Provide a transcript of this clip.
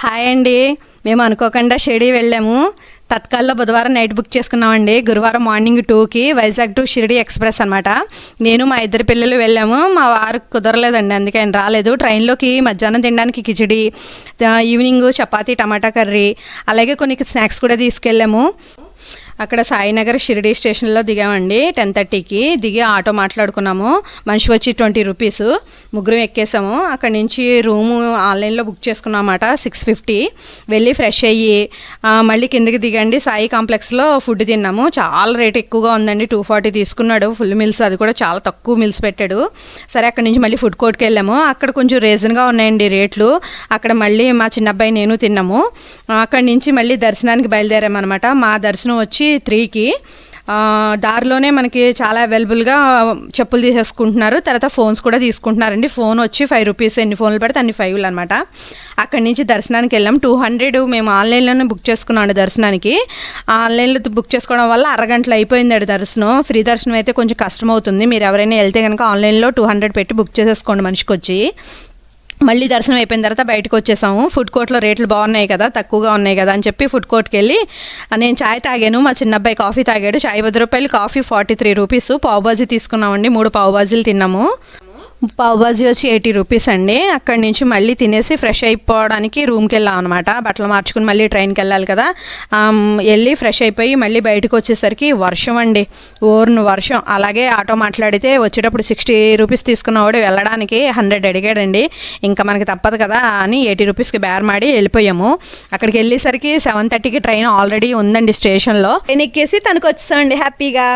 Hi అండి. మేము అనుకోకుండా షిరిడి వెళ్ళాము. తత్కాల్లో బుధవారం నైట్ బుక్ చేసుకున్నామండి. గురువారం మార్నింగ్ 2కి వైజాగ్ టు షిరిడి ఎక్స్ప్రెస్ అనమాట. నేను మా ఇద్దరు పిల్లలు వెళ్ళాము. మా వారికి కుదరలేదండి, అందుకే ఆయన రాలేదు. ట్రైన్లోకి మధ్యాహ్నం తినడానికి కిచిడి, ఈవినింగ్ చపాతీ టమాటా కర్రీ, అలాగే కొన్ని స్నాక్స్ కూడా తీసుకెళ్ళాము. అక్కడ సాయినగర్ షిరిడి స్టేషన్లో దిగామండి. 10:30కి దిగి ఆటో మాట్లాడుకున్నాము. మనిషి వచ్చి 20 రూపీస్. ముగ్గురు ఎక్కేసాము. అక్కడి నుంచి రూము ఆన్లైన్లో బుక్ చేసుకున్నామన్నమాట. 650. వెళ్ళి ఫ్రెష్ అయ్యి మళ్ళీ కిందకి దిగండి సాయి కాంప్లెక్స్లో ఫుడ్ తిన్నాము. చాలా రేట్ ఎక్కువగా ఉందండి. 240 తీసుకున్నాడు ఫుల్ మీల్స్. అది కూడా చాలా తక్కువ మీల్స్ పెట్టాడు. సరే అక్కడి నుంచి మళ్ళీ ఫుడ్ కోర్ట్కి వెళ్ళాము. అక్కడ కొంచెం రీజన్గా ఉన్నాయండి రేట్లు. అక్కడ మళ్ళీ మా చిన్నబ్బాయి నేను తిన్నాము. అక్కడి నుంచి మళ్ళీ దర్శనానికి బయలుదేరామన్నమాట. మా దర్శనం వచ్చి 3కి. దారిలోనే మనకి చాలా అవైలబుల్గా చెప్పులు తీసేసుకుంటున్నారు. తర్వాత ఫోన్స్ కూడా తీసుకుంటున్నారండి. ఫోన్ వచ్చి 5 రూపీస్. ఎన్ని ఫోన్లు పెడితే అన్ని 5 అనమాట. అక్కడి నుంచి దర్శనానికి వెళ్ళాం. 200 మేము ఆన్లైన్లోనే బుక్ చేసుకున్నాం దర్శనానికి. ఆన్లైన్లో బుక్ చేసుకోవడం వల్ల అరగంటలో అయిపోయింది దర్శనం. ఫ్రీ దర్శనం అయితే కొంచెం కష్టం అవుతుంది. మీరు ఎవరైనా వెళ్తే కనుక ఆన్లైన్లో 200 పెట్టి బుక్ చేసేసుకోండి మనిషికి వచ్చి. మళ్ళీ దర్శనం అయిపోయిన తర్వాత బయటకు వచ్చేసాము. ఫుడ్ కోర్ట్లో రేట్లు బాగున్నాయి కదా, తక్కువగా ఉన్నాయి కదా అని చెప్పి ఫుడ్ కోర్ట్కి వెళ్ళి నేను చాయ్ తాగాను. మా చిన్నబ్బాయి కాఫీ తాగాడు. చాయ్ 10 రూపాయలు, కాఫీ 43 రూపీస్. పావు బాజీ తీసుకున్నామండి. 3 పావు బాజీలు తిన్నాము. పావు బాజీ వచ్చి 80 రూపీస్ అండి. అక్కడి నుంచి మళ్ళీ తినేసి ఫ్రెష్ అయిపోవడానికి రూమ్కి వెళ్ళాం అనమాట. బట్టలు మార్చుకుని మళ్ళీ ట్రైన్కి వెళ్ళాలి కదా. వెళ్ళి ఫ్రెష్ అయిపోయి మళ్ళీ బయటకు వచ్చేసరికి వర్షం అండి, ఓర్ను వర్షం. అలాగే ఆటో మాట్లాడితే వచ్చేటప్పుడు 60 రూపీస్ తీసుకున్నవాడు వెళ్ళడానికి 100 అడిగాడండి. ఇంకా మనకి తప్పదు కదా అని 80 రూపీస్కి బేరమాడి వెళ్ళిపోయాము. అక్కడికి వెళ్ళేసరికి 7:30కి ట్రైన్ ఆల్రెడీ ఉందండి స్టేషన్లో. ట్రైన్ ఎక్కేసి తనకు వచ్చేసామండి హ్యాపీగా.